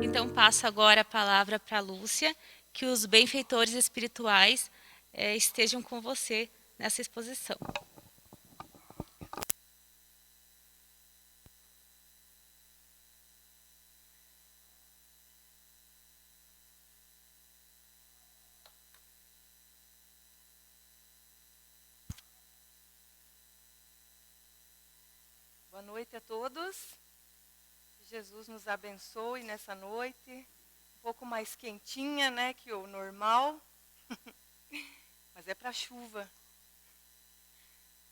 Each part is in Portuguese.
Então, passo agora a palavra para a Lúcia, que os benfeitores espirituais estejam com você nessa exposição. Boa noite a todos. Que Jesus nos abençoe nessa noite. Um pouco mais quentinha, né, que o normal. Mas é para chuva.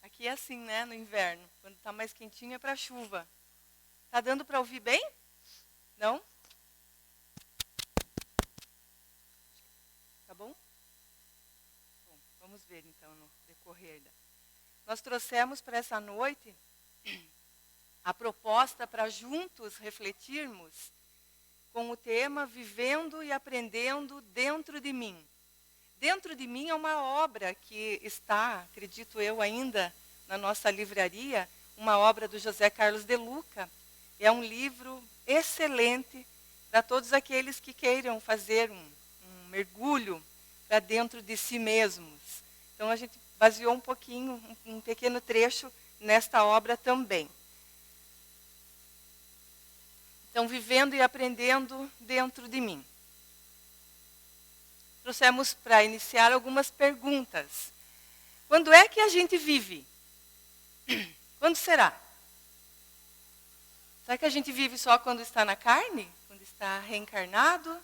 Aqui é assim, né, no inverno. Quando está mais quentinho é para chuva. Tá dando para ouvir bem? Não? Tá bom? Bom, vamos ver então no decorrer. Nós trouxemos para essa noite a proposta para juntos refletirmos com o tema Vivendo e Aprendendo Dentro de Mim. Dentro de Mim é uma obra que está, acredito eu ainda, na nossa livraria, uma obra do José Carlos de Luca. É um livro excelente para todos aqueles que queiram fazer um mergulho para dentro de si mesmos. Então a gente baseou um pouquinho, um pequeno trecho nesta obra também. Então, vivendo e aprendendo dentro de mim. Trouxemos para iniciar algumas perguntas. Quando é que a gente vive? Quando será? Será que a gente vive só quando está na carne? Quando está reencarnado?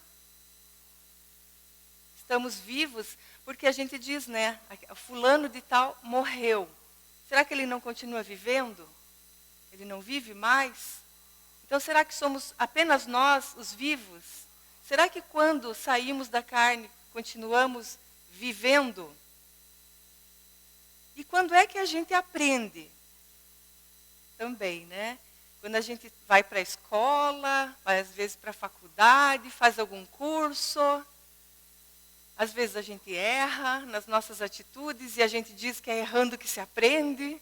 Estamos vivos porque a gente diz, né? Fulano de tal morreu. Será que ele não continua vivendo? Ele não vive mais? Então, será que somos apenas nós, os vivos? Será que quando saímos da carne, continuamos vivendo? E quando é que a gente aprende? Também, né? Quando a gente vai para a escola, vai às vezes para a faculdade, faz algum curso. Às vezes a gente erra nas nossas atitudes e a gente diz que é errando que se aprende.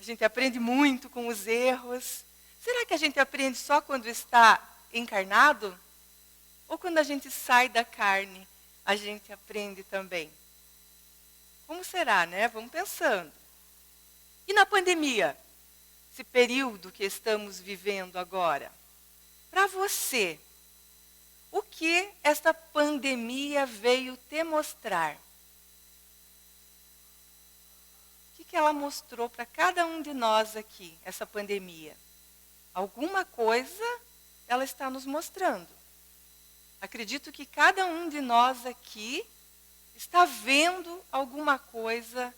A gente aprende muito com os erros. Será que a gente aprende só quando está encarnado? Ou quando a gente sai da carne, a gente aprende também? Como será, né? Vamos pensando. E na pandemia? Esse período que estamos vivendo agora. Para você, o que esta pandemia veio te mostrar? O que ela mostrou para cada um de nós aqui, essa pandemia? Alguma coisa ela está nos mostrando. Acredito que cada um de nós aqui está vendo alguma coisa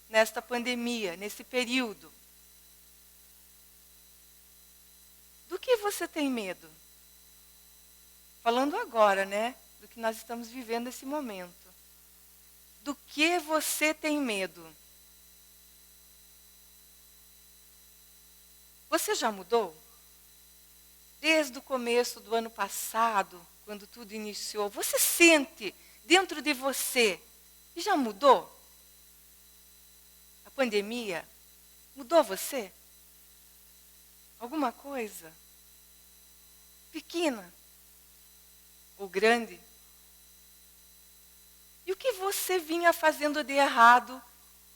nesta pandemia, nesse período. Do que você tem medo? Falando agora, né? Do que nós estamos vivendo nesse momento. Do que você tem medo? Você já mudou? Desde o começo do ano passado, quando tudo iniciou, você sente dentro de você que já mudou? A pandemia mudou você? Alguma coisa? Pequena ou grande? E o que você vinha fazendo de errado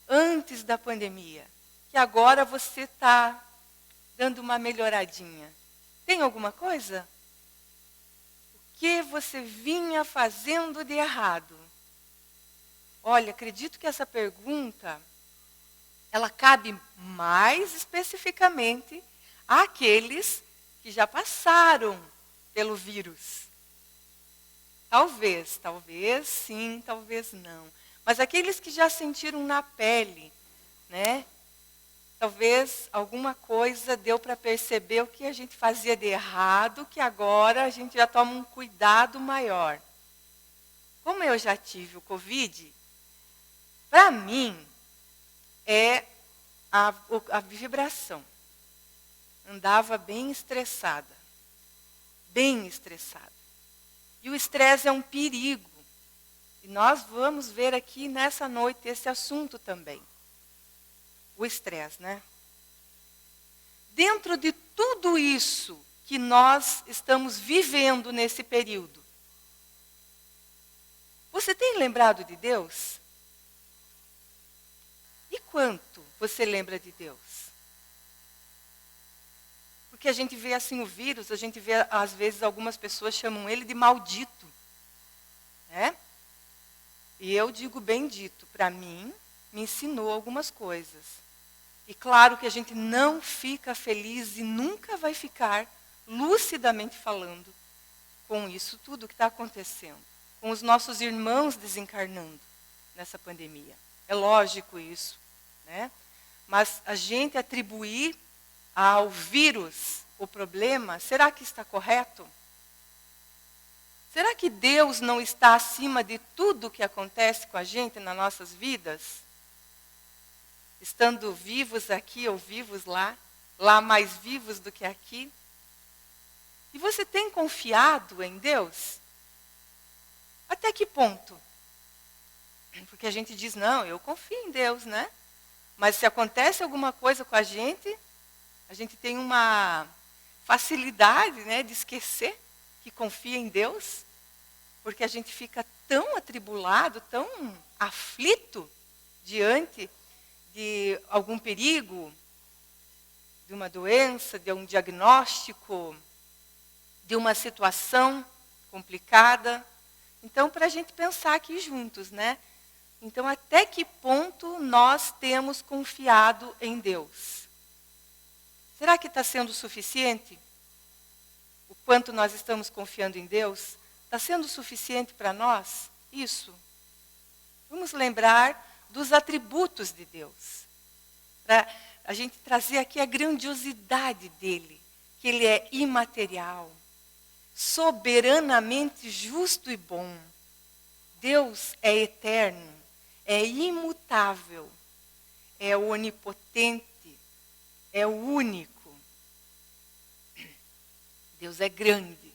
antes da pandemia? Que agora você está dando uma melhoradinha. Tem alguma coisa? O que você vinha fazendo de errado? Olha, acredito que essa pergunta, ela cabe mais especificamente àqueles que já passaram pelo vírus. Talvez sim, talvez não. Mas aqueles que já sentiram na pele, né? Talvez alguma coisa deu para perceber o que a gente fazia de errado, que agora a gente já toma um cuidado maior. Como eu já tive o Covid, para mim é a vibração. Andava bem estressada. Bem estressada. E o estresse é um perigo. E nós vamos ver aqui nessa noite esse assunto também. O estresse, né? Dentro de tudo isso que nós estamos vivendo nesse período. Você tem lembrado de Deus? E quanto você lembra de Deus? Porque a gente vê assim o vírus, a gente vê às vezes algumas pessoas chamam ele de maldito. Né? E eu digo bendito, para mim, me ensinou algumas coisas. E claro que a gente não fica feliz e nunca vai ficar lucidamente falando com isso tudo que está acontecendo. Com os nossos irmãos desencarnando nessa pandemia. É lógico isso. Né? Mas a gente atribuir ao vírus o problema, será que está correto? Será que Deus não está acima de tudo que acontece com a gente nas nossas vidas? Estando vivos aqui ou vivos lá, lá mais vivos do que aqui? E você tem confiado em Deus? Até que ponto? Porque a gente diz, não, eu confio em Deus, né? Mas se acontece alguma coisa com a gente tem uma facilidade, né, de esquecer que confia em Deus, porque a gente fica tão atribulado, tão aflito diante de algum perigo, de uma doença, de um diagnóstico, de uma situação complicada. Então, para a gente pensar aqui juntos, né? Então, até que ponto nós temos confiado em Deus? Será que está sendo suficiente? O quanto nós estamos confiando em Deus? Está sendo suficiente para nós? Isso. Vamos lembrar dos atributos de Deus. Para a gente trazer aqui a grandiosidade dele. Que ele é imaterial. Soberanamente justo e bom. Deus é eterno. É imutável. É onipotente. É o único. Deus é grande.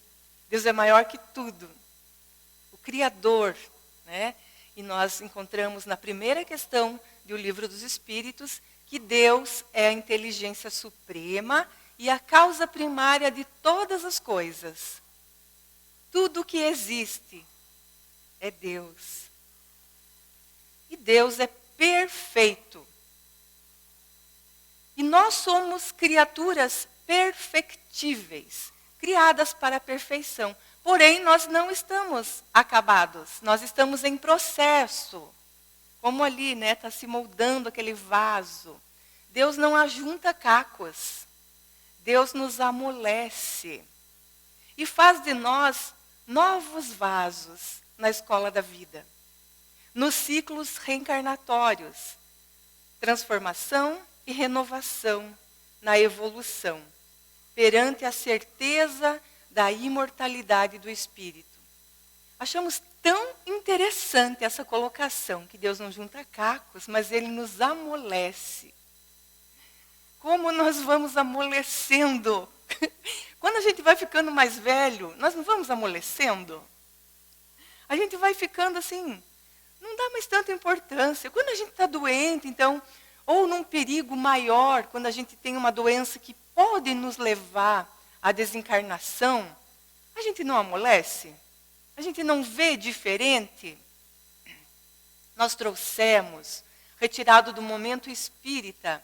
Deus é maior que tudo. O Criador. Né? E nós encontramos na primeira questão do Livro dos Espíritos que Deus é a inteligência suprema e a causa primária de todas as coisas. Tudo que existe é Deus. E Deus é perfeito. E nós somos criaturas perfectíveis, criadas para a perfeição. Porém, nós não estamos acabados, nós estamos em processo. Como ali, né, está se moldando aquele vaso. Deus não ajunta cacos. Deus nos amolece. E faz de nós novos vasos na escola da vida. Nos ciclos reencarnatórios. Transformação e renovação na evolução, perante a certeza da imortalidade do espírito. Achamos tão interessante essa colocação, que Deus não junta cacos, mas ele nos amolece. Como nós vamos amolecendo? Quando a gente vai ficando mais velho, nós não vamos amolecendo? A gente vai ficando assim, não dá mais tanta importância. Quando a gente está doente, então, ou num perigo maior, quando a gente tem uma doença que pode nos levar à desencarnação, a gente não amolece? A gente não vê diferente? Nós trouxemos, retirado do Momento Espírita,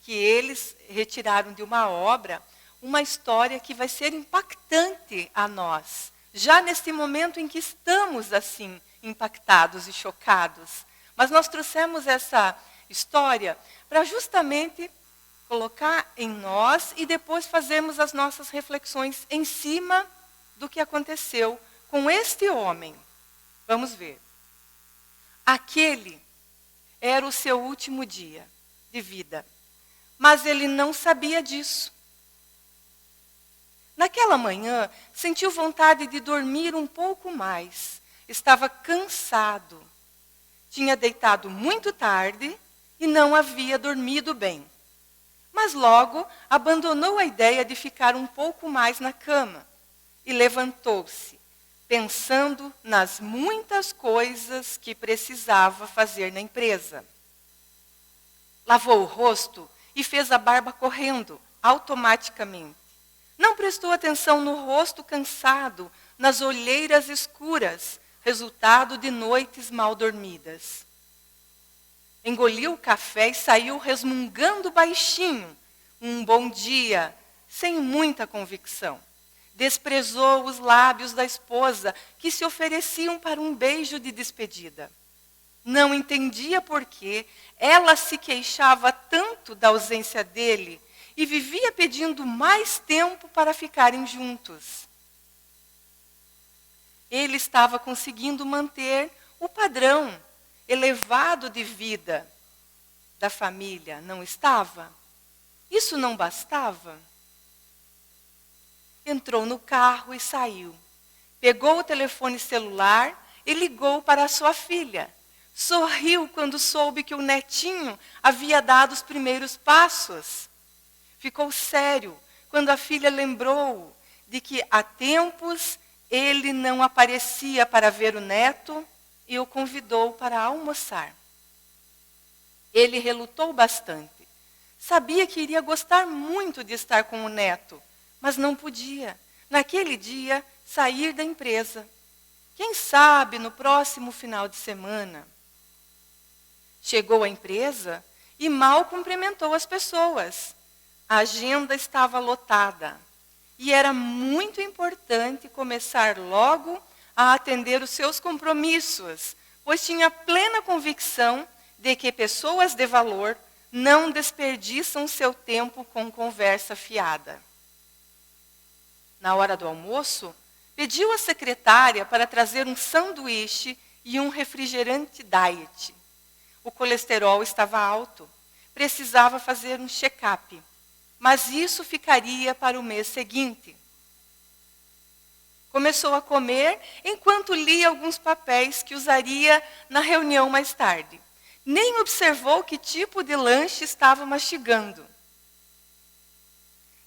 que eles retiraram de uma obra, uma história que vai ser impactante a nós. Já neste momento em que estamos assim, impactados e chocados. Mas nós trouxemos essa história para justamente colocar em nós e depois fazermos as nossas reflexões em cima do que aconteceu com este homem. Vamos ver. Aquele era o seu último dia de vida, mas ele não sabia disso. Naquela manhã, sentiu vontade de dormir um pouco mais. Estava cansado. Tinha deitado muito tarde e não havia dormido bem. Mas logo abandonou a ideia de ficar um pouco mais na cama e levantou-se, pensando nas muitas coisas que precisava fazer na empresa. Lavou o rosto e fez a barba correndo, automaticamente. Não prestou atenção no rosto cansado, nas olheiras escuras, resultado de noites mal dormidas. Engoliu o café e saiu resmungando baixinho, um bom dia, sem muita convicção. Desprezou os lábios da esposa, que se ofereciam para um beijo de despedida. Não entendia por que ela se queixava tanto da ausência dele e vivia pedindo mais tempo para ficarem juntos. Ele estava conseguindo manter o padrão elevado de vida da família, não estava? Isso não bastava? Entrou no carro e saiu. Pegou o telefone celular e ligou para a sua filha. Sorriu quando soube que o netinho havia dado os primeiros passos. Ficou sério quando a filha lembrou de que há tempos ele não aparecia para ver o neto e o convidou para almoçar. Ele relutou bastante. Sabia que iria gostar muito de estar com o neto, mas não podia, naquele dia, sair da empresa. Quem sabe no próximo final de semana? Chegou à empresa e mal cumprimentou as pessoas. A agenda estava lotada e era muito importante começar logo a atender os seus compromissos, pois tinha plena convicção de que pessoas de valor não desperdiçam seu tempo com conversa fiada. Na hora do almoço, pediu à secretária para trazer um sanduíche e um refrigerante diet. O colesterol estava alto, precisava fazer um check-up, mas isso ficaria para o mês seguinte. Começou a comer enquanto lia alguns papéis que usaria na reunião mais tarde. Nem observou que tipo de lanche estava mastigando.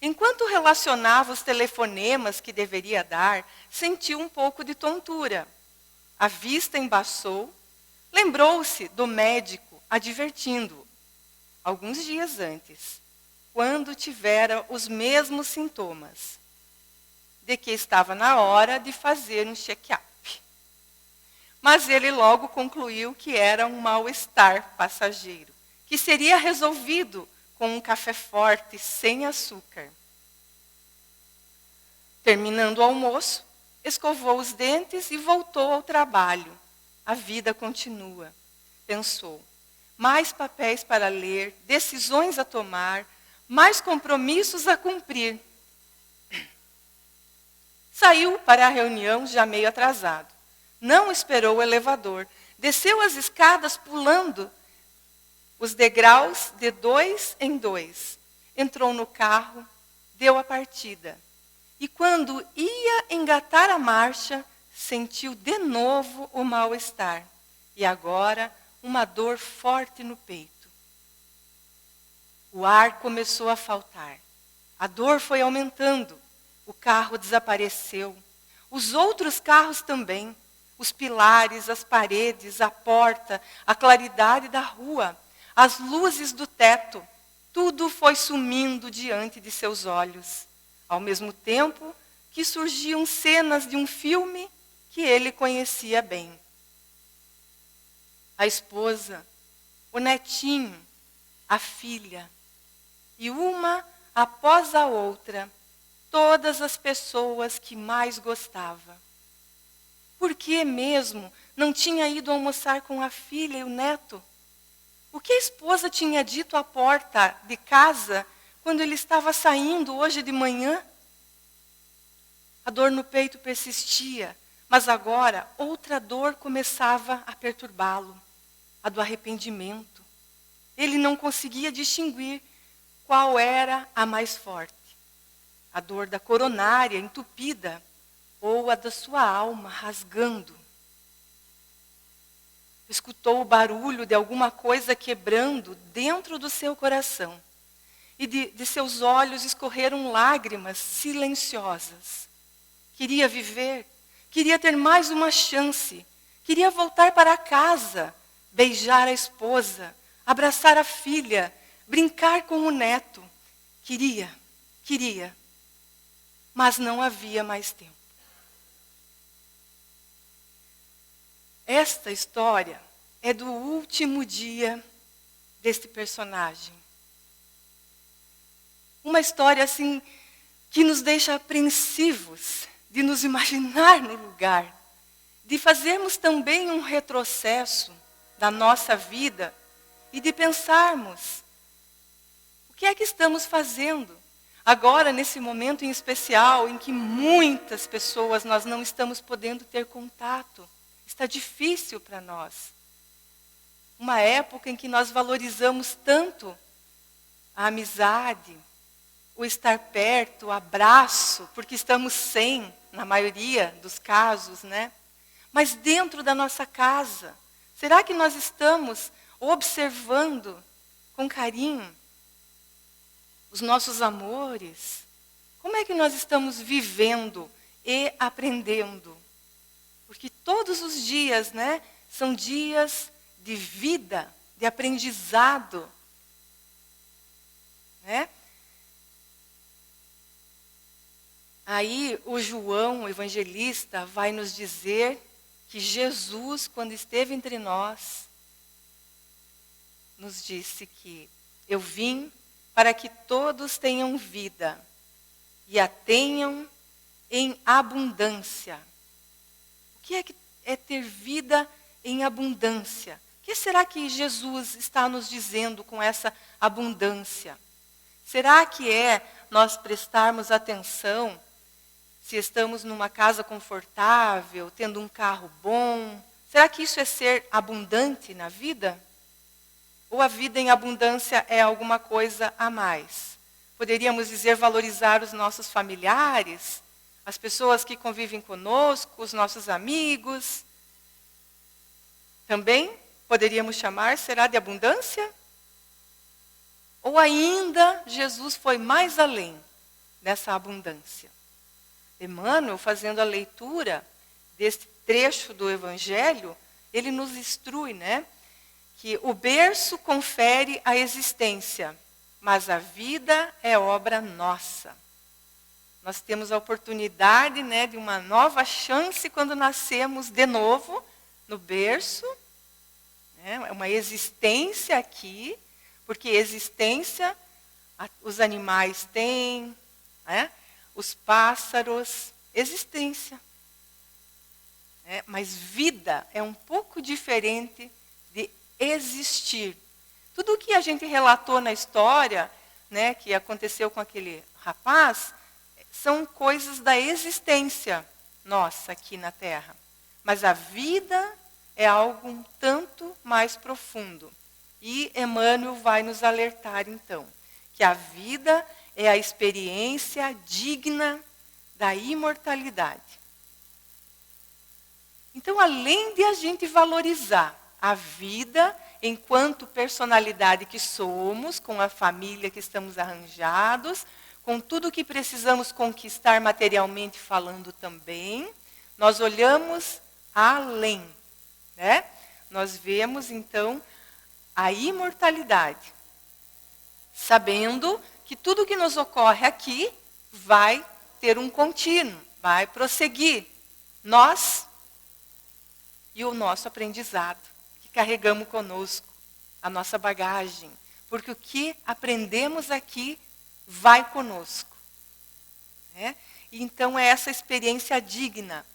Enquanto relacionava os telefonemas que deveria dar, sentiu um pouco de tontura. A vista embaçou. Lembrou-se do médico advertindo-o, alguns dias antes, quando tivera os mesmos sintomas, de que estava na hora de fazer um check-up. Mas ele logo concluiu que era um mal-estar passageiro, que seria resolvido com um café forte, sem açúcar. Terminando o almoço, escovou os dentes e voltou ao trabalho. A vida continua, pensou. Mais papéis para ler, decisões a tomar, mais compromissos a cumprir. Saiu para a reunião já meio atrasado. Não esperou o elevador. Desceu as escadas pulando os degraus de 2 em 2. Entrou no carro, deu a partida. E quando ia engatar a marcha, sentiu de novo o mal-estar. E agora, uma dor forte no peito. O ar começou a faltar. A dor foi aumentando. O carro desapareceu. Os outros carros também. Os pilares, as paredes, a porta, a claridade da rua, as luzes do teto. Tudo foi sumindo diante de seus olhos. Ao mesmo tempo que surgiam cenas de um filme que ele conhecia bem. A esposa, o netinho, a filha, e uma após a outra, todas as pessoas que mais gostava. Por que mesmo não tinha ido almoçar com a filha e o neto? O que a esposa tinha dito à porta de casa quando ele estava saindo hoje de manhã? A dor no peito persistia, mas agora outra dor começava a perturbá-lo, a do arrependimento. Ele não conseguia distinguir qual era a mais forte. A dor da coronária entupida ou a da sua alma rasgando. Escutou o barulho de alguma coisa quebrando dentro do seu coração. E de seus olhos escorreram lágrimas silenciosas. Queria viver, queria ter mais uma chance, queria voltar para casa, beijar a esposa, abraçar a filha, brincar com o neto. Queria. mas não havia mais tempo. Esta história é do último dia deste personagem. Uma história assim que nos deixa apreensivos de nos imaginar no lugar, de fazermos também um retrocesso da nossa vida e de pensarmos o que é que estamos fazendo agora nesse momento em especial em que muitas pessoas nós não estamos podendo ter contato. Está difícil para nós. Uma época em que nós valorizamos tanto a amizade, o estar perto, o abraço, porque estamos sem, na maioria dos casos, né? Mas dentro da nossa casa, será que nós estamos observando com carinho os nossos amores? Como é que nós estamos vivendo e aprendendo? Porque todos os dias, né, são dias de vida, de aprendizado, né? Aí o João, o evangelista, vai nos dizer que Jesus, quando esteve entre nós, nos disse que eu vim para que todos tenham vida e a tenham em abundância. O que é ter vida em abundância? O que será que Jesus está nos dizendo com essa abundância? Será que é nós prestarmos atenção se estamos numa casa confortável, tendo um carro bom? Será que isso é ser abundante na vida? Ou a vida em abundância é alguma coisa a mais? Poderíamos dizer valorizar os nossos familiares, as pessoas que convivem conosco, os nossos amigos. Também poderíamos chamar, será de abundância? Ou ainda Jesus foi mais além dessa abundância? Emmanuel, fazendo a leitura deste trecho do Evangelho, ele nos instrui, né, que o berço confere a existência, mas a vida é obra nossa. Nós temos a oportunidade, né, de uma nova chance quando nascemos de novo no berço. Né, é uma existência aqui, porque existência os animais têm, né, os pássaros, existência. Né, mas vida é um pouco diferente de existir. Tudo o que a gente relatou na história, né, que aconteceu com aquele rapaz, são coisas da existência nossa aqui na Terra. Mas a vida é algo um tanto mais profundo. E Emmanuel vai nos alertar, então, que a vida é a experiência digna da imortalidade. Então, além de a gente valorizar a vida enquanto personalidade que somos, com a família que estamos arranjados, com tudo que precisamos conquistar materialmente falando também, nós olhamos além, né? Nós vemos, então, a imortalidade, sabendo que tudo que nos ocorre aqui vai ter um contínuo, vai prosseguir. Nós e o nosso aprendizado, que carregamos conosco, a nossa bagagem, porque o que aprendemos aqui vai conosco. Né? Então é essa experiência digna.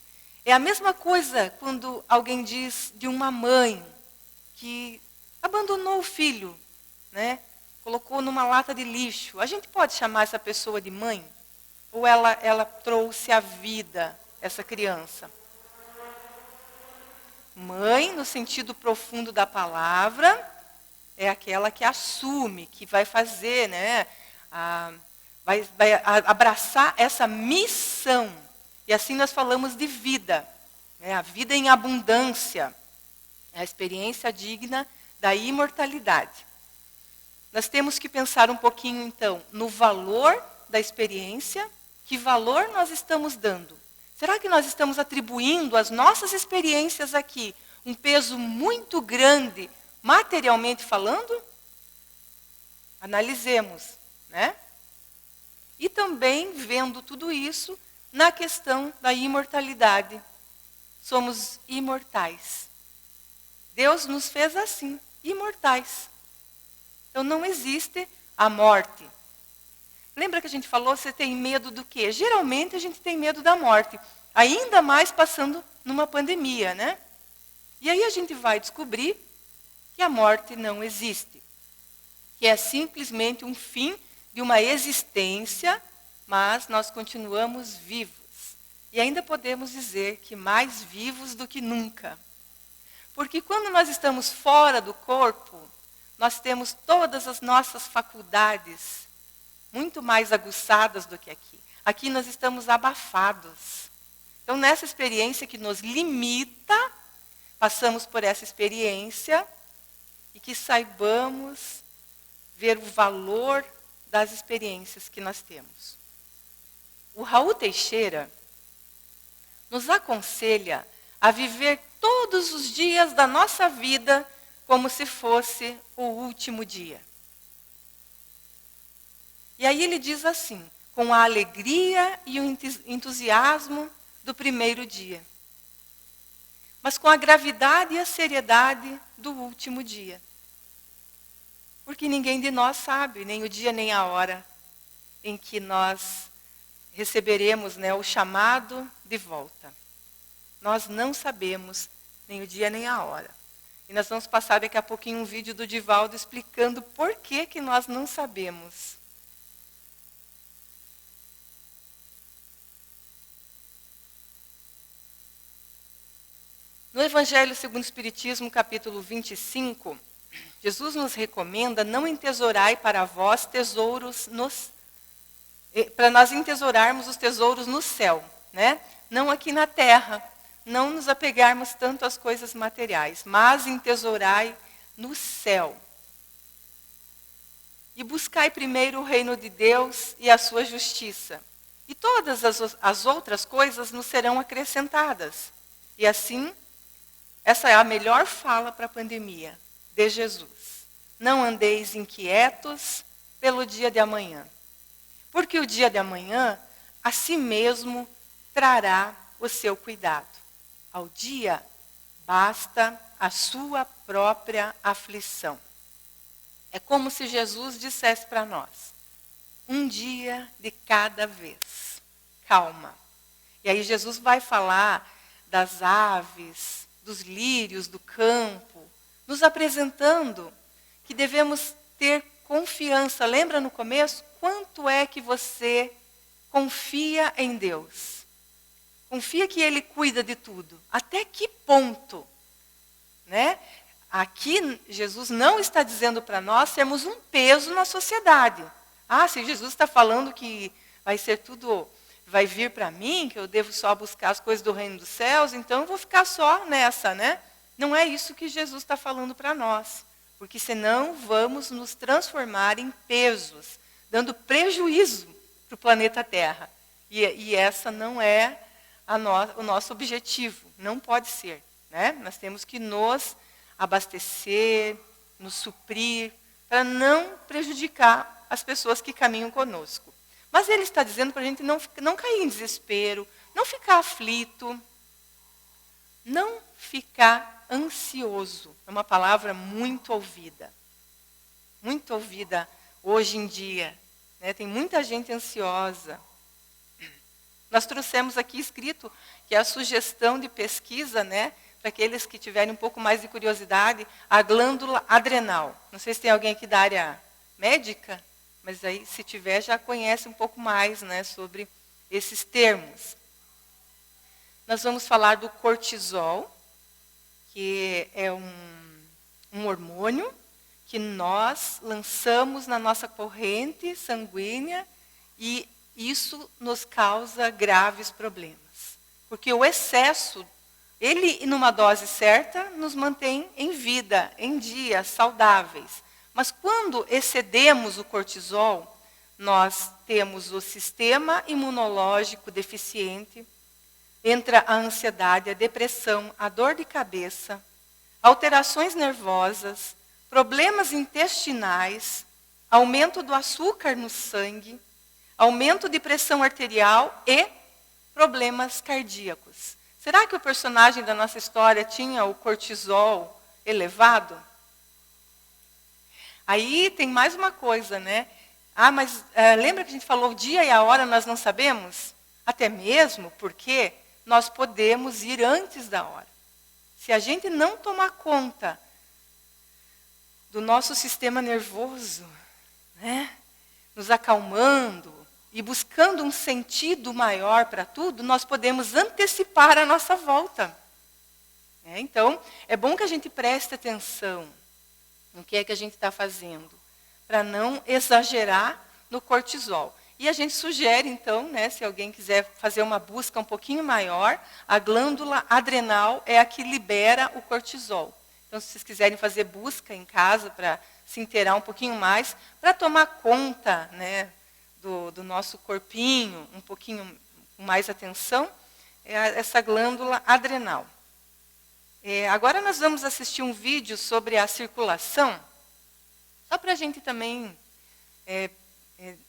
É a mesma coisa quando alguém diz de uma mãe que abandonou o filho, né? Colocou numa lata de lixo. A gente pode chamar essa pessoa de mãe? Ou ela trouxe à vida essa criança? Mãe, no sentido profundo da palavra, é aquela que assume, que vai fazer, né? Vai abraçar essa missão. E assim nós falamos de vida. Né? A vida em abundância. É a experiência digna da imortalidade. Nós temos que pensar um pouquinho, então, no valor da experiência. Que valor nós estamos dando? Será que nós estamos atribuindo às nossas experiências aqui um peso muito grande, materialmente falando? Analisemos, né? E também vendo tudo isso na questão da imortalidade. Somos imortais. Deus nos fez assim, imortais. Então não existe a morte. Lembra que a gente falou, você tem medo do quê? Geralmente a gente tem medo da morte. Ainda mais passando numa pandemia, né? E aí a gente vai descobrir que a morte não existe. Que é simplesmente um fim de uma existência, mas nós continuamos vivos. E ainda podemos dizer que mais vivos do que nunca. Porque quando nós estamos fora do corpo, nós temos todas as nossas faculdades muito mais aguçadas do que aqui. Aqui nós estamos abafados. Então, nessa experiência que nos limita, passamos por essa experiência e que saibamos ver o valor das experiências que nós temos. O Raul Teixeira nos aconselha a viver todos os dias da nossa vida como se fosse o último dia. E aí ele diz assim, com a alegria e o entusiasmo do primeiro dia, mas com a gravidade e a seriedade do último dia. Porque ninguém de nós sabe, nem o dia nem a hora em que nós receberemos, né, o chamado de volta. Nós não sabemos nem o dia nem a hora. E nós vamos passar daqui a pouquinho um vídeo do Divaldo explicando por que nós não sabemos. No Evangelho segundo o Espiritismo, capítulo 25, Jesus nos recomenda não entesourai para vós tesouros para nós entesourarmos os tesouros no céu, né? Não aqui na terra, não nos apegarmos tanto às coisas materiais, mas entesourai no céu. E buscai primeiro o reino de Deus e a sua justiça. E todas as outras coisas nos serão acrescentadas. E assim, essa é a melhor fala para a pandemia de Jesus. Não andeis inquietos pelo dia de amanhã. Porque o dia de amanhã, a si mesmo, trará o seu cuidado. Ao dia, basta a sua própria aflição. É como se Jesus dissesse para nós, um dia de cada vez. Calma. E aí Jesus vai falar das aves, dos lírios do campo, nos apresentando que devemos ter confiança. Lembra no começo? Quanto é que você confia em Deus? Confia que Ele cuida de tudo. Até que ponto? Né? Aqui, Jesus não está dizendo para nós sermos um peso na sociedade. Ah, se Jesus está falando que vai ser tudo, vai vir para mim, que eu devo só buscar as coisas do reino dos céus, então eu vou ficar só nessa, né? Não é isso que Jesus está falando para nós. Porque senão vamos nos transformar em pesos, dando prejuízo para o planeta Terra. E essa não é o nosso objetivo, não pode ser. Né? Nós temos que nos abastecer, nos suprir, para não prejudicar as pessoas que caminham conosco. Mas ele está dizendo para a gente não cair em desespero, não ficar aflito, não ficar ansioso. É uma palavra muito ouvida hoje em dia. Né? Tem muita gente ansiosa. Nós trouxemos aqui escrito que é a sugestão de pesquisa, né, para aqueles que tiverem um pouco mais de curiosidade, a glândula adrenal. Não sei se tem alguém aqui da área médica, mas aí, se tiver, já conhece um pouco mais, né, sobre esses termos. Nós vamos falar do cortisol, que é um hormônio que nós lançamos na nossa corrente sanguínea e isso nos causa graves problemas. Porque o excesso, ele, numa dose certa, nos mantém em vida, em dia, saudáveis. Mas quando excedemos o cortisol, nós temos o sistema imunológico deficiente, entra a ansiedade, a depressão, a dor de cabeça, alterações nervosas, problemas intestinais, aumento do açúcar no sangue, aumento de pressão arterial e problemas cardíacos. Será que o personagem da nossa história tinha o cortisol elevado? Aí tem mais uma coisa, né? Mas lembra que a gente falou o dia e a hora nós não sabemos? Até mesmo porque nós podemos ir antes da hora. Se a gente não tomar conta do nosso sistema nervoso, né, nos acalmando e buscando um sentido maior para tudo, nós podemos antecipar a nossa volta. Então, é bom que a gente preste atenção no que é que a gente está fazendo, para não exagerar no cortisol. E a gente sugere, então, né, se alguém quiser fazer uma busca um pouquinho maior, a glândula adrenal é a que libera o cortisol. Então, se vocês quiserem fazer busca em casa para se inteirar um pouquinho mais, para tomar conta, né, do nosso corpinho, um pouquinho com mais atenção, é essa glândula adrenal. Agora nós vamos assistir um vídeo sobre a circulação, só para a gente também...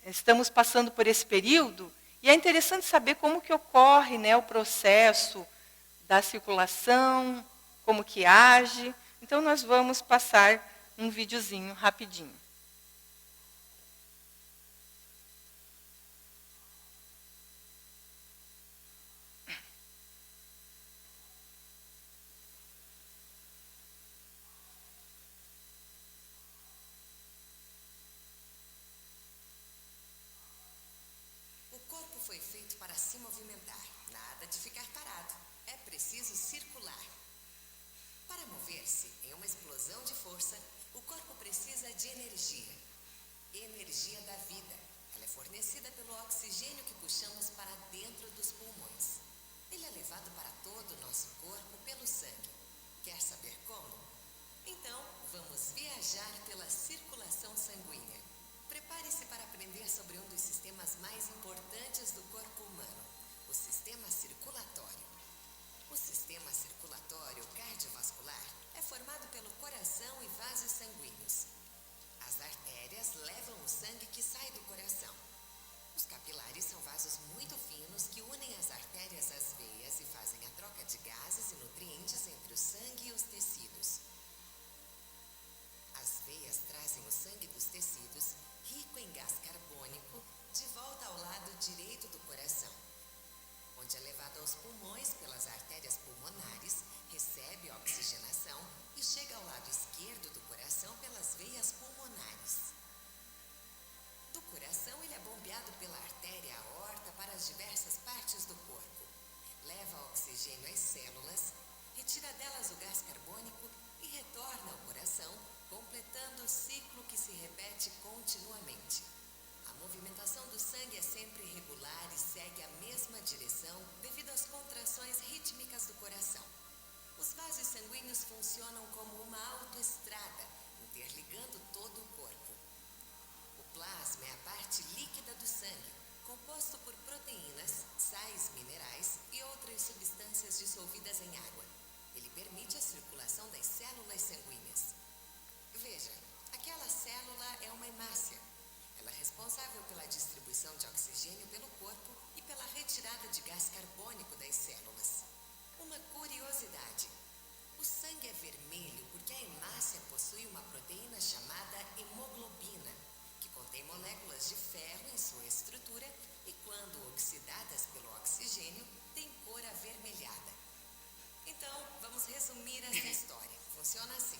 estamos passando por esse período, e é interessante saber como que ocorre, né, o processo da circulação, como que age. Então, nós vamos passar um videozinho rapidinho. O corpo foi feito para se movimentar, nada de ficar parado. É preciso circular. Para mover-se em uma explosão de força, o corpo precisa de energia. Energia da vida. Ela é fornecida pelo oxigênio que puxamos para dentro dos pulmões. Ele é levado para todo o nosso corpo pelo sangue. Quer saber como? Então, vamos viajar pela circulação sanguínea. Prepare-se para aprender sobre um dos sistemas mais importantes do corpo humano, o sistema circulatório. O sistema circulatório cardiovascular é formado pelo coração e vasos sanguíneos. As artérias levam o sangue que sai do coração. Os capilares são vasos muito finos que unem as artérias às veias e fazem a troca de gases e nutrientes entre o sangue e os tecidos. As veias trazem o sangue dos tecidos, rico em gás carbônico, de volta ao lado direito do coração, onde é levado aos pulmões pelas artérias pulmonares, recebe oxigenação e chega ao lado esquerdo do coração pelas veias pulmonares. Do coração, ele é bombeado pela artéria aorta para as diversas partes do corpo. Leva oxigênio às células, retira delas o gás carbônico e retorna ao coração, completando o ciclo que se repete continuamente. A movimentação do sangue é sempre irregular e segue a mesma direção devido às contrações rítmicas do coração. Os vasos sanguíneos funcionam como uma autoestrada, interligando todo o corpo. O plasma é a parte líquida do sangue, composto por proteínas, sais minerais e outras substâncias dissolvidas em água. Ele permite a circulação das células sanguíneas. Veja, aquela célula é uma hemácia. Ela é responsável pela distribuição de oxigênio pelo corpo e pela retirada de gás carbônico das células. Uma curiosidade: o sangue é vermelho porque a hemácia possui uma proteína chamada hemoglobina, que contém moléculas de ferro em sua estrutura e, quando oxidadas pelo oxigênio, tem cor avermelhada. Então, vamos resumir essa história. Funciona assim.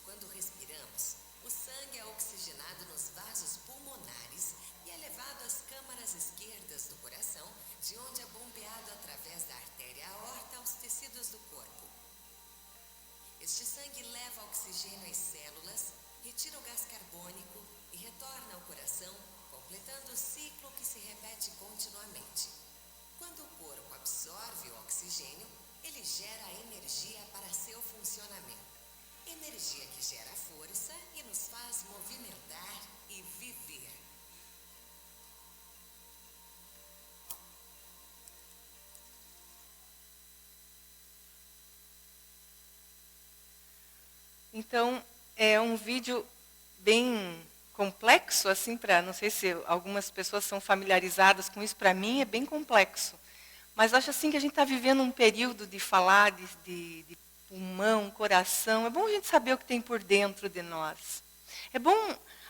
Quando respiramos, o sangue é oxigenado nos vasos pulmonares e é levado às câmaras esquerdas do coração, de onde é bombeado através da artéria aorta aos tecidos do corpo. Este sangue leva oxigênio às células, retira o gás carbônico e retorna ao coração, completando o ciclo que se repete continuamente. Quando o corpo absorve o oxigênio, ele gera energia para seu funcionamento. Energia que gera força e nos faz movimentar e viver. Então, é um vídeo bem complexo, assim, não sei se algumas pessoas são familiarizadas com isso, para mim é bem complexo. Mas acho assim que a gente está vivendo um período de falar de pulmão, coração. É bom a gente saber o que tem por dentro de nós. É bom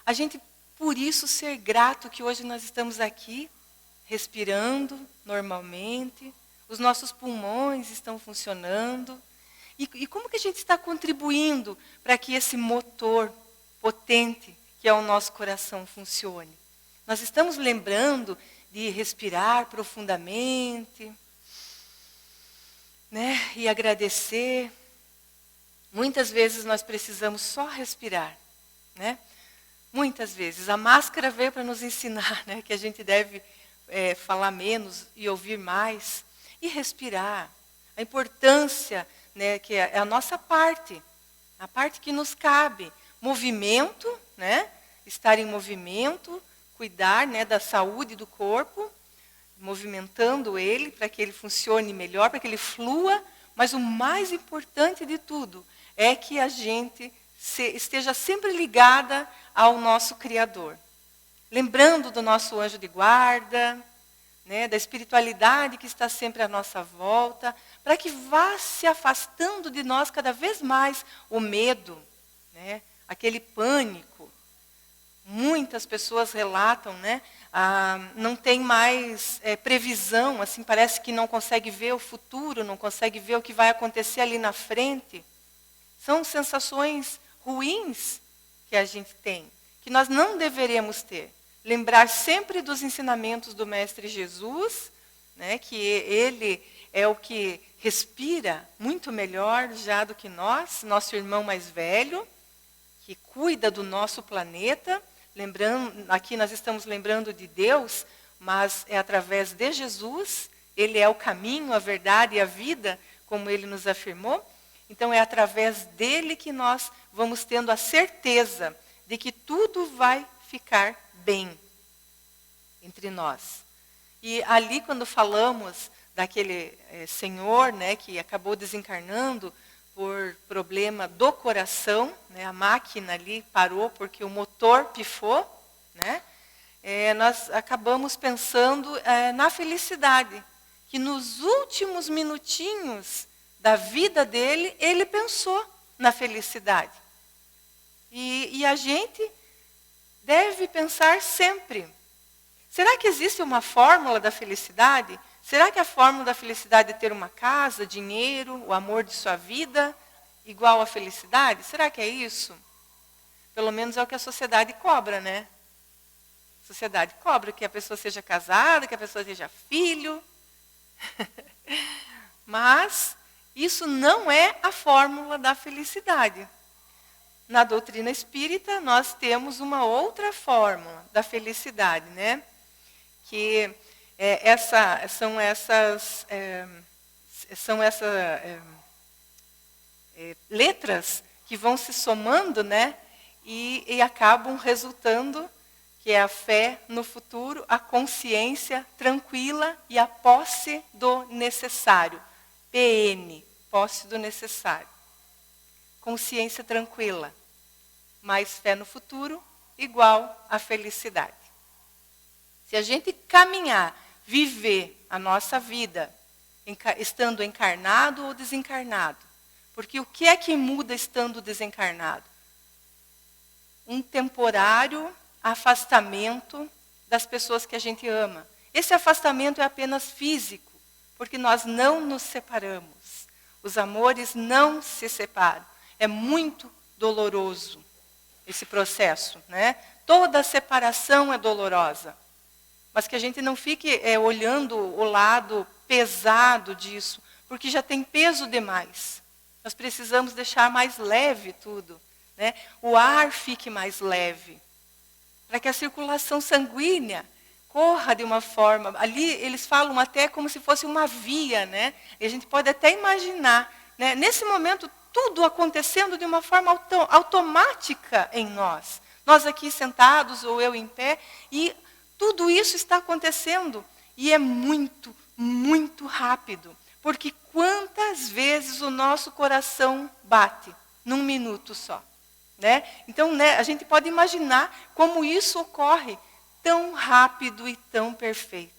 a gente, por isso, ser grato que hoje nós estamos aqui, respirando normalmente, os nossos pulmões estão funcionando. E como que a gente está contribuindo para que esse motor potente, que é o nosso coração, funcione? Nós estamos lembrando de respirar profundamente, né? E agradecer. Muitas vezes nós precisamos só respirar, né? Muitas vezes. A máscara veio para nos ensinar, né, que a gente deve falar menos e ouvir mais. E respirar. A importância, né, que é a nossa parte, a parte que nos cabe. Movimento, né? Estar em movimento, cuidar, né, da saúde do corpo, movimentando ele para que ele funcione melhor, para que ele flua. Mas o mais importante de tudo é que a gente esteja sempre ligada ao nosso Criador. Lembrando do nosso anjo de guarda, né, da espiritualidade que está sempre à nossa volta, para que vá se afastando de nós cada vez mais o medo, né, aquele pânico. Muitas pessoas relatam, né, não tem mais previsão, assim, parece que não consegue ver o futuro, não consegue ver o que vai acontecer ali na frente. São sensações ruins que a gente tem, que nós não deveríamos ter. Lembrar sempre dos ensinamentos do Mestre Jesus, né, que ele é o que respira muito melhor já do que nós, nosso irmão mais velho, que cuida do nosso planeta. Lembrando, aqui nós estamos lembrando de Deus, mas é através de Jesus. Ele é o caminho, a verdade e a vida, como ele nos afirmou. Então é através dele que nós vamos tendo a certeza de que tudo vai ficar bem entre nós. E ali, quando falamos daquele senhor, né, que acabou desencarnando por problema do coração, né, a máquina ali parou porque o motor pifou, né, nós acabamos pensando na felicidade, que nos últimos minutinhos da vida dele, ele pensou na felicidade. E a gente deve pensar sempre. Será que existe uma fórmula da felicidade? Será que a fórmula da felicidade é ter uma casa, dinheiro, o amor de sua vida, igual à felicidade? Será que é isso? Pelo menos é o que a sociedade cobra, né? A sociedade cobra que a pessoa seja casada, que a pessoa seja filho. Mas isso não é a fórmula da felicidade. Na doutrina espírita, nós temos uma outra fórmula da felicidade, né? Que são essas letras que vão se somando, né? E acabam resultando, que é a fé no futuro, a consciência tranquila e a posse do necessário. PN, posse do necessário. Consciência tranquila, mais fé no futuro, igual a felicidade. Se a gente caminhar, viver a nossa vida, estando encarnado ou desencarnado, porque o que é que muda estando desencarnado? Um temporário afastamento das pessoas que a gente ama. Esse afastamento é apenas físico, porque nós não nos separamos. Os amores não se separam. É muito doloroso esse processo, né? Toda separação é dolorosa. Mas que a gente não fique olhando o lado pesado disso, porque já tem peso demais. Nós precisamos deixar mais leve tudo, né? O ar fique mais leve, para que a circulação sanguínea corra de uma forma. Ali eles falam até como se fosse uma via, né? E a gente pode até imaginar, né? Nesse momento, tudo acontecendo de uma forma automática em nós. Nós aqui sentados ou eu em pé, e tudo isso está acontecendo. E é muito, muito rápido. Porque quantas vezes o nosso coração bate num minuto só? né? Então, né, a gente pode imaginar como isso ocorre tão rápido e tão perfeito.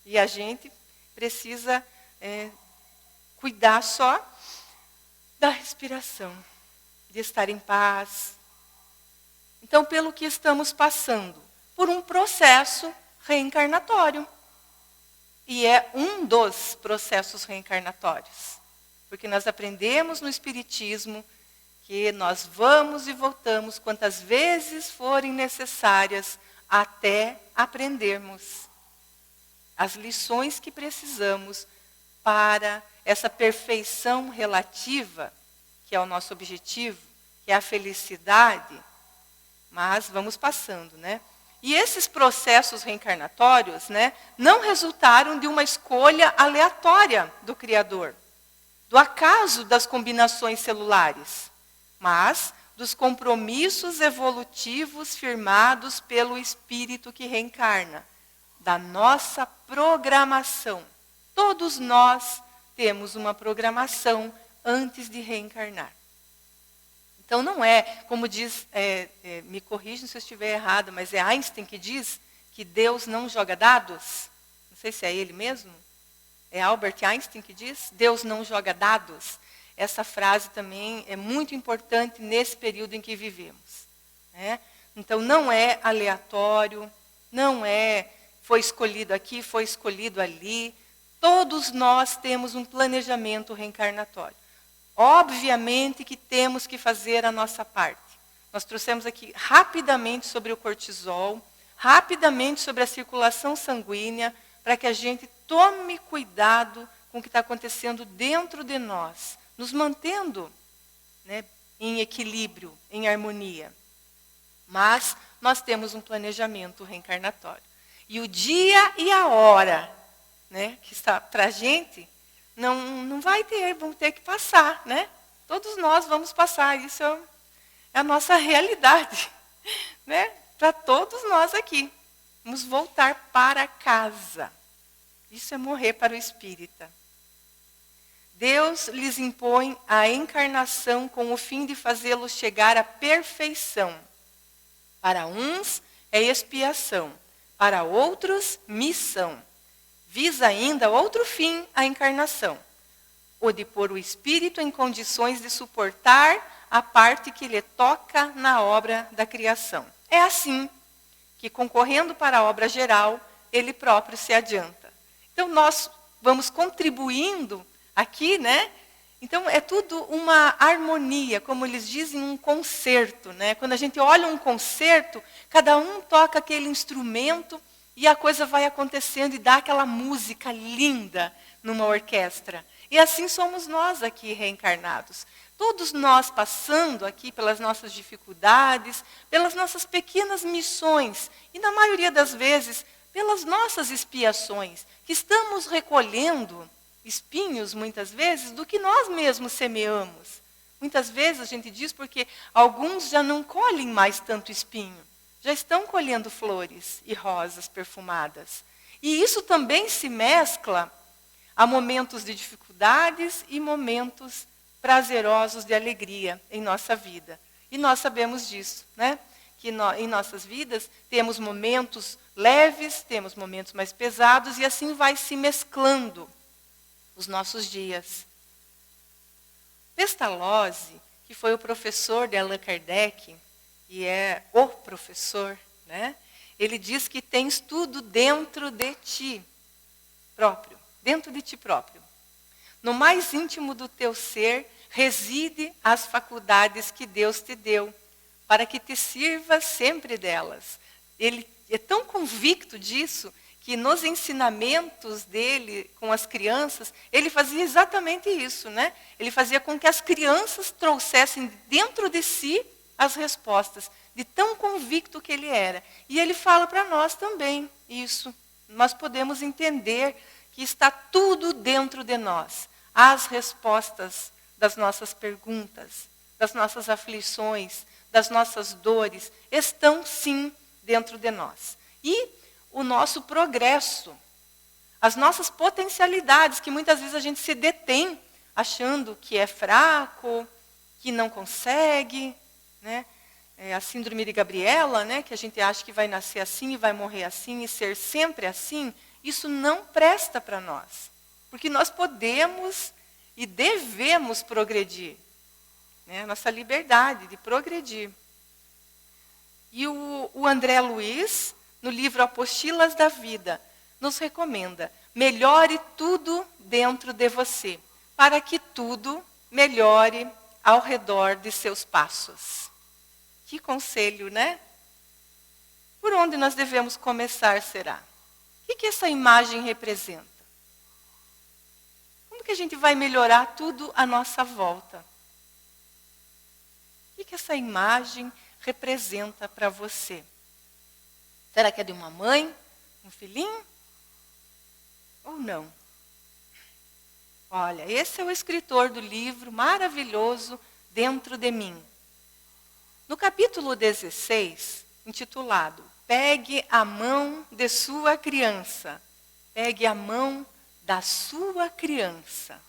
E a gente precisa cuidar só da respiração, de estar em paz. Então, pelo que estamos passando? Por um processo reencarnatório. E é um dos processos reencarnatórios. Porque nós aprendemos no Espiritismo que nós vamos e voltamos quantas vezes forem necessárias até aprendermos as lições que precisamos para essa perfeição relativa, que é o nosso objetivo, que é a felicidade. Mas vamos passando, né? E esses processos reencarnatórios, né, não resultaram de uma escolha aleatória do Criador, do acaso das combinações celulares, mas dos compromissos evolutivos firmados pelo espírito que reencarna, da nossa programação. Todos nós temos uma programação antes de reencarnar. Então não é, como diz, me corrijam se eu estiver errado, mas é Einstein que diz que Deus não joga dados? Não sei se é ele mesmo. É Albert Einstein que diz, Deus não joga dados. Essa frase também é muito importante nesse período em que vivemos. Né? Então não é aleatório, não é foi escolhido aqui, foi escolhido ali. Todos nós temos um planejamento reencarnatório. Obviamente que temos que fazer a nossa parte. Nós trouxemos aqui rapidamente sobre o cortisol, rapidamente sobre a circulação sanguínea, para que a gente tome cuidado com o que está acontecendo dentro de nós, nos mantendo, né, em equilíbrio, em harmonia. Mas nós temos um planejamento reencarnatório. E o dia e a hora, né, que está para a gente, não vai ter, vamos ter que passar, né? Todos nós vamos passar, isso é a nossa realidade, né? Para todos nós aqui. Vamos voltar para casa. Isso é morrer para o espírita. Deus lhes impõe a encarnação com o fim de fazê-los chegar à perfeição. Para uns é expiação, para outros, missão. Visa ainda outro fim a encarnação, o de pôr o espírito em condições de suportar a parte que lhe toca na obra da criação. É assim que, concorrendo para a obra geral, ele próprio se adianta. Então, nós vamos contribuindo aqui, né? Então, é tudo uma harmonia, como eles dizem, um concerto, né? Quando a gente olha um concerto, cada um toca aquele instrumento e a coisa vai acontecendo e dá aquela música linda numa orquestra. E assim somos nós aqui reencarnados. Todos nós passando aqui pelas nossas dificuldades, pelas nossas pequenas missões, e na maioria das vezes, pelas nossas expiações, que estamos recolhendo espinhos, muitas vezes, do que nós mesmos semeamos. Muitas vezes a gente diz porque alguns já não colhem mais tanto espinho. Já estão colhendo flores e rosas perfumadas. E isso também se mescla a momentos de dificuldades e momentos prazerosos de alegria em nossa vida. E nós sabemos disso, né? Que em nossas vidas temos momentos leves, temos momentos mais pesados, e assim vai se mesclando os nossos dias. Pestalozzi, que foi o professor de Allan Kardec, e é o professor, né? Ele diz que tens tudo dentro de ti próprio, dentro de ti próprio. No mais íntimo do teu ser reside as faculdades que Deus te deu, para que te sirvas sempre delas. Ele é tão convicto disso que nos ensinamentos dele com as crianças, ele fazia exatamente isso, né? Ele fazia com que as crianças trouxessem dentro de si as respostas, de tão convicto que ele era. E ele fala para nós também isso. Nós podemos entender que está tudo dentro de nós. As respostas das nossas perguntas, das nossas aflições, das nossas dores, estão sim dentro de nós. E o nosso progresso, as nossas potencialidades, que muitas vezes a gente se detém achando que é fraco, que não consegue, né? A síndrome de Gabriela, né? Que a gente acha que vai nascer assim e vai morrer assim e ser sempre assim, isso não presta para nós. Porque nós podemos e devemos progredir. Né? Nossa liberdade de progredir. E o André Luiz, no livro Apostilas da Vida, nos recomenda: melhore tudo dentro de você, para que tudo melhore ao redor de seus passos. Que conselho, né? Por onde nós devemos começar, será? O que essa imagem representa? Como que a gente vai melhorar tudo à nossa volta? O que essa imagem representa para você? Será que é de uma mãe, um filhinho? Ou não? Olha, esse é o escritor do livro maravilhoso Dentro de Mim. No capítulo 16, intitulado Pegue a mão de sua criança. Pegue a mão da sua criança.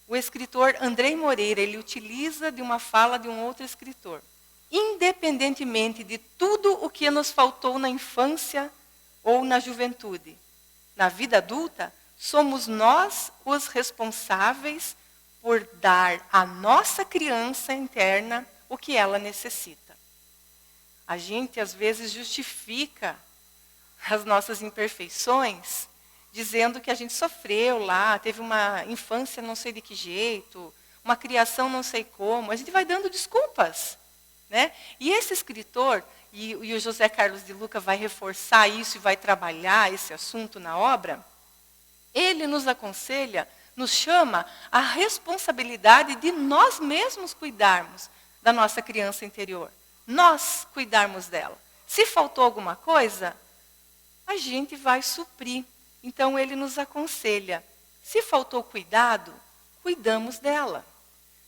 O escritor Andrei Moreira, ele utiliza de uma fala de um outro escritor. Independentemente de tudo o que nos faltou na infância ou na juventude, na vida adulta, somos nós os responsáveis por dar à nossa criança interna o que ela necessita. A gente, às vezes, justifica as nossas imperfeições, dizendo que a gente sofreu lá, teve uma infância não sei de que jeito, uma criação não sei como. A gente vai dando desculpas. Né? E esse escritor, e o José Carlos de Luca vai reforçar isso e vai trabalhar esse assunto na obra, ele nos aconselha, nos chama à responsabilidade de nós mesmos cuidarmos da nossa criança interior. Nós cuidarmos dela. Se faltou alguma coisa, a gente vai suprir. Então ele nos aconselha, se faltou cuidado, cuidamos dela.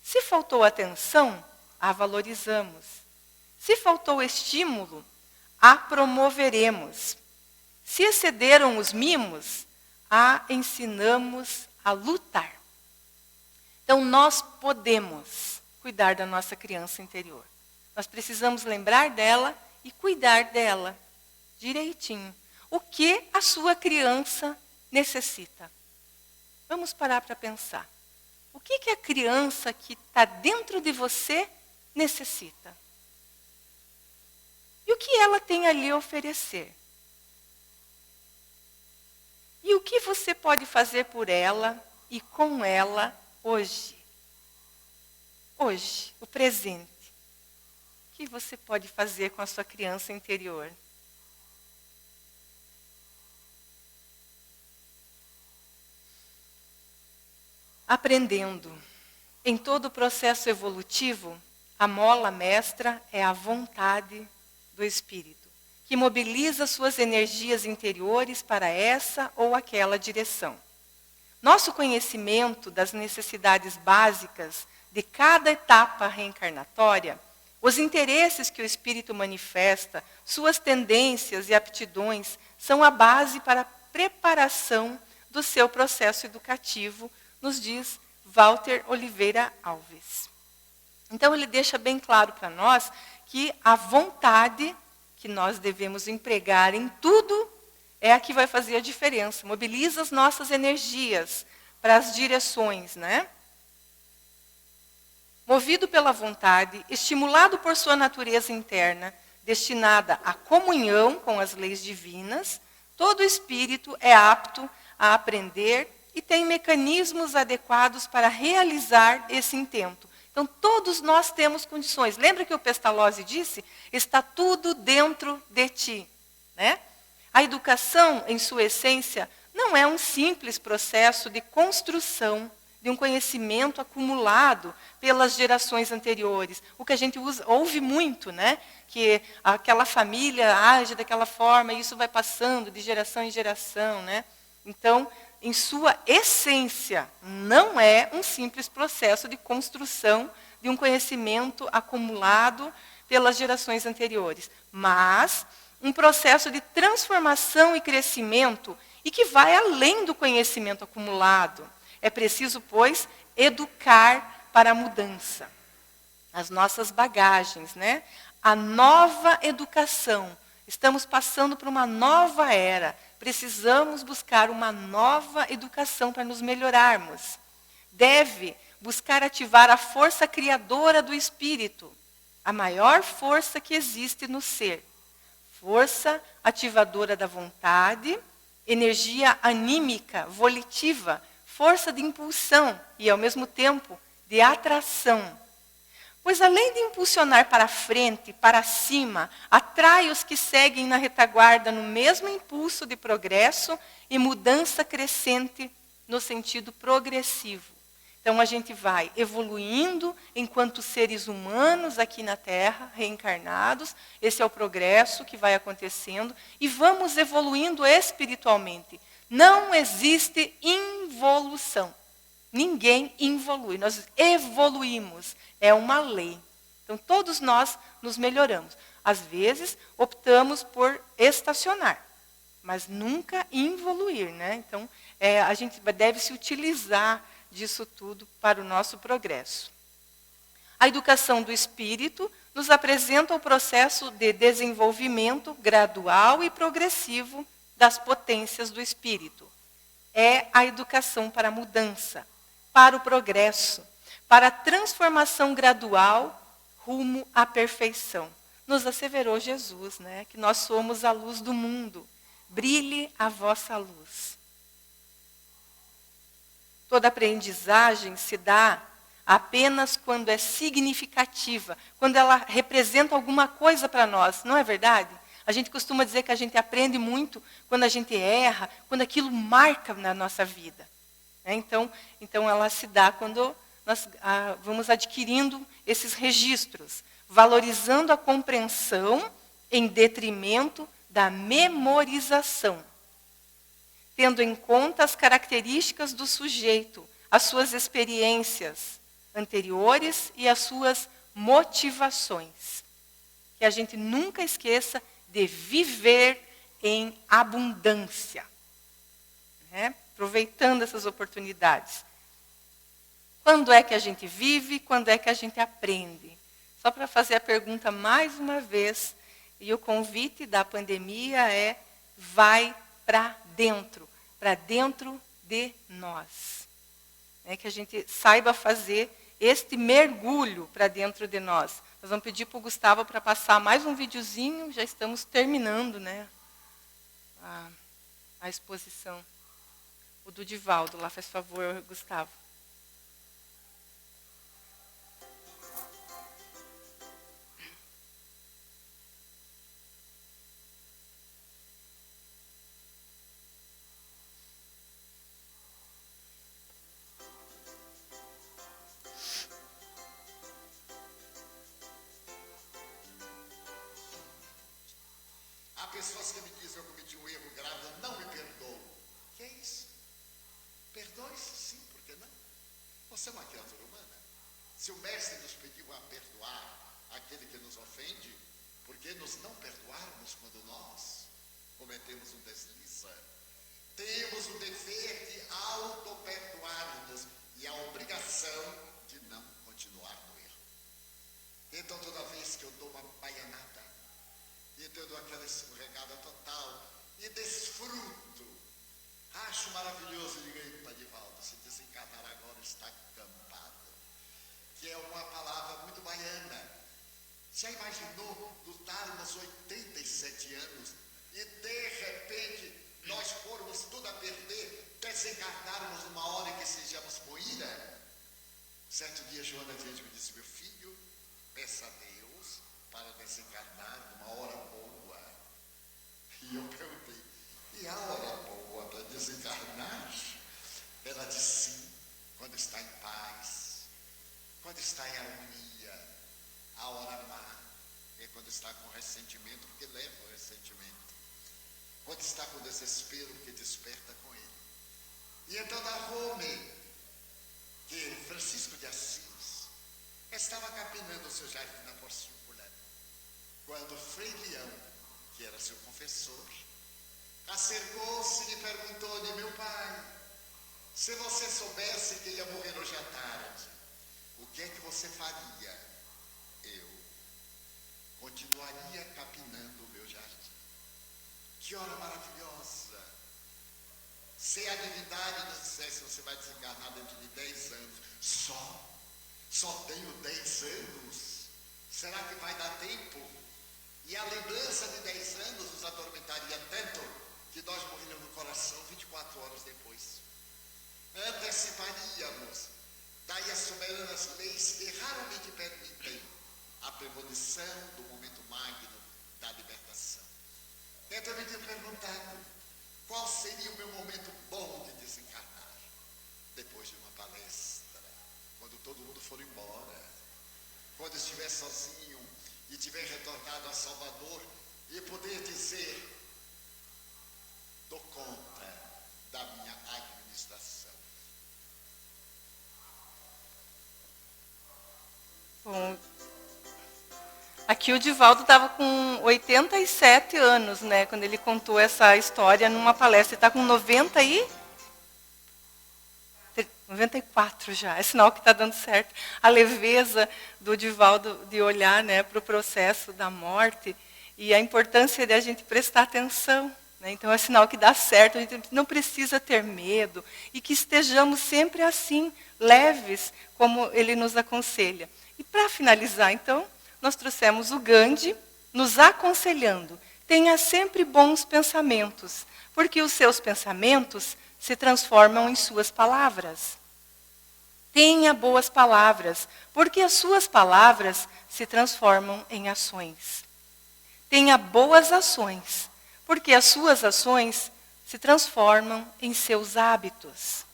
Se faltou atenção, a valorizamos. Se faltou estímulo, a promoveremos. Se excederam os mimos, a ensinamos a lutar. Então, nós podemos cuidar da nossa criança interior. Nós precisamos lembrar dela e cuidar dela direitinho. O que a sua criança necessita? Vamos parar para pensar. O que a criança que está dentro de você necessita? E o que ela tem ali a oferecer? E o que você pode fazer por ela e com ela hoje? Hoje, o presente. O que você pode fazer com a sua criança interior? Aprendendo. Em todo o processo evolutivo, a mola mestra é a vontade do espírito, que mobiliza suas energias interiores para essa ou aquela direção. Nosso conhecimento das necessidades básicas de cada etapa reencarnatória, os interesses que o espírito manifesta, suas tendências e aptidões, são a base para a preparação do seu processo educativo, nos diz Walter Oliveira Alves. Então ele deixa bem claro para nós que a vontade que nós devemos empregar em tudo é a que vai fazer a diferença. Mobiliza as nossas energias para as direções, né? Movido pela vontade, estimulado por sua natureza interna, destinada à comunhão com as leis divinas, todo espírito é apto a aprender e tem mecanismos adequados para realizar esse intento. Então, todos nós temos condições. Lembra que o Pestalozzi disse? Está tudo dentro de ti. Né? A educação, em sua essência, não é um simples processo de construção de um conhecimento acumulado pelas gerações anteriores. O que a gente ouve muito, né? Que aquela família age daquela forma, e isso vai passando de geração em geração. Né? Então, em sua essência, não é um simples processo de construção de um conhecimento acumulado pelas gerações anteriores, mas um processo de transformação e crescimento e que vai além do conhecimento acumulado. É preciso, pois, educar para a mudança. As nossas bagagens, né? A nova educação. Estamos passando por uma nova era. Precisamos buscar uma nova educação para nos melhorarmos. Deve buscar ativar a força criadora do espírito, a maior força que existe no ser. Força ativadora da vontade, energia anímica, volitiva, força de impulsão e, ao mesmo tempo, de atração. Pois além de impulsionar para frente, para cima, atrai os que seguem na retaguarda no mesmo impulso de progresso e mudança crescente no sentido progressivo. Então a gente vai evoluindo enquanto seres humanos aqui na Terra, reencarnados, esse é o progresso que vai acontecendo, e vamos evoluindo espiritualmente. Não existe involução. Ninguém evolui, nós evoluímos, é uma lei. Então todos nós nos melhoramos. Às vezes optamos por estacionar, mas nunca evoluir, né? Então a gente deve se utilizar disso tudo para o nosso progresso. A educação do espírito nos apresenta o processo de desenvolvimento gradual e progressivo das potências do espírito. É a educação para a mudança, para o progresso, para a transformação gradual rumo à perfeição. Nos asseverou Jesus, né? Que nós somos a luz do mundo. Brilhe a vossa luz. Toda aprendizagem se dá apenas quando é significativa, quando ela representa alguma coisa para nós, não é verdade? A gente costuma dizer que a gente aprende muito quando a gente erra, quando aquilo marca na nossa vida. Então ela se dá quando nós vamos adquirindo esses registros, valorizando a compreensão em detrimento da memorização, tendo em conta as características do sujeito, as suas experiências anteriores e as suas motivações. Que a gente nunca esqueça de viver em abundância, né? Aproveitando essas oportunidades. Quando é que a gente vive? Quando é que a gente aprende? Só para fazer a pergunta mais uma vez, e o convite da pandemia é: vai para dentro de nós. Que a gente saiba fazer este mergulho para dentro de nós. Nós vamos pedir para o Gustavo para passar mais um videozinho, já estamos terminando, né, a exposição. O do Divaldo, lá, faz favor, Gustavo. Há pessoas que me dizem: eu cometi um erro grave, eu não me perdoo. Que é isso? Perdoe-se, sim, por que não? Você é uma criatura humana. Se o mestre nos pediu a perdoar aquele que nos ofende, por que nos não perdoarmos quando nós cometemos um deslize? Temos o dever de auto-perdoar-nos e a obrigação de não continuar no erro. Então, toda vez que eu dou uma baianada, e eu dou aquela escorregada total, e desfruto, acho maravilhoso, e digo: eita, Divaldo, se desencarnar agora está acampado. Que é uma palavra muito baiana. Já imaginou lutarmos 87 anos e de repente nós formos tudo a perder, desencarnarmos numa hora em que sejamos poeira? Certo dia, Joana Diante me disse: meu filho, peça a Deus para desencarnar numa hora boa. E eu perguntei: e a hora boa para desencarnar? Ela disse: sim, quando está em paz, quando está em harmonia. A hora má é quando está com ressentimento, porque leva o ressentimento. Quando está com desespero, porque desperta com ele. E então narrou-me que Francisco de Assis estava capinando o seu jardim na Porciúncula, quando Frei Leão, que era seu confessor, acercou-se e lhe perguntou-lhe: meu pai, Se você soubesse que ia morrer hoje à tarde, o que é que você faria? Eu continuaria capinando o meu jardim. Que hora maravilhosa! Se a divindade nos dissesse, você vai desencarnar dentro de 10 anos, só tenho 10 anos, será que vai dar tempo? E a lembrança de 10 anos nos atormentaria tanto que nós morreríamos no coração 24 horas depois. Anteciparíamos. Daí as soberanas leis que raramente permitem a premonição do momento magno da libertação. Eu também tenho perguntado, qual seria o meu momento bom de desencarnar? Depois de uma palestra, quando todo mundo for embora, quando estiver sozinho e tiver retornado a Salvador e poder dizer, dou conta da minha administração. Bom, aqui o Divaldo estava com 87 anos, né, quando ele contou essa história numa palestra. Ele está com 94 já. É sinal que está dando certo. A leveza do Divaldo de olhar, né, para o processo da morte e a importância de a gente prestar atenção. Né? Então é sinal que dá certo. A gente não precisa ter medo e que estejamos sempre assim, leves, como ele nos aconselha. E para finalizar, então, nós trouxemos o Gandhi nos aconselhando. Tenha sempre bons pensamentos, porque os seus pensamentos se transformam em suas palavras. Tenha boas palavras, porque as suas palavras se transformam em ações. Tenha boas ações, porque as suas ações se transformam em seus hábitos.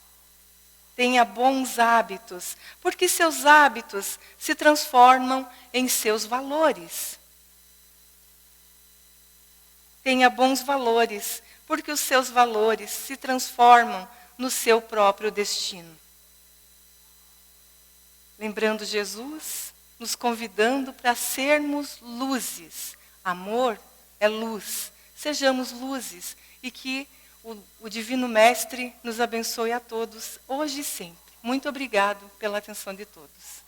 Tenha bons hábitos, porque seus hábitos se transformam em seus valores. Tenha bons valores, porque os seus valores se transformam no seu próprio destino. Lembrando Jesus, nos convidando para sermos luzes. Amor é luz. Sejamos luzes e que o Divino Mestre nos abençoe a todos, hoje e sempre. Muito obrigado pela atenção de todos.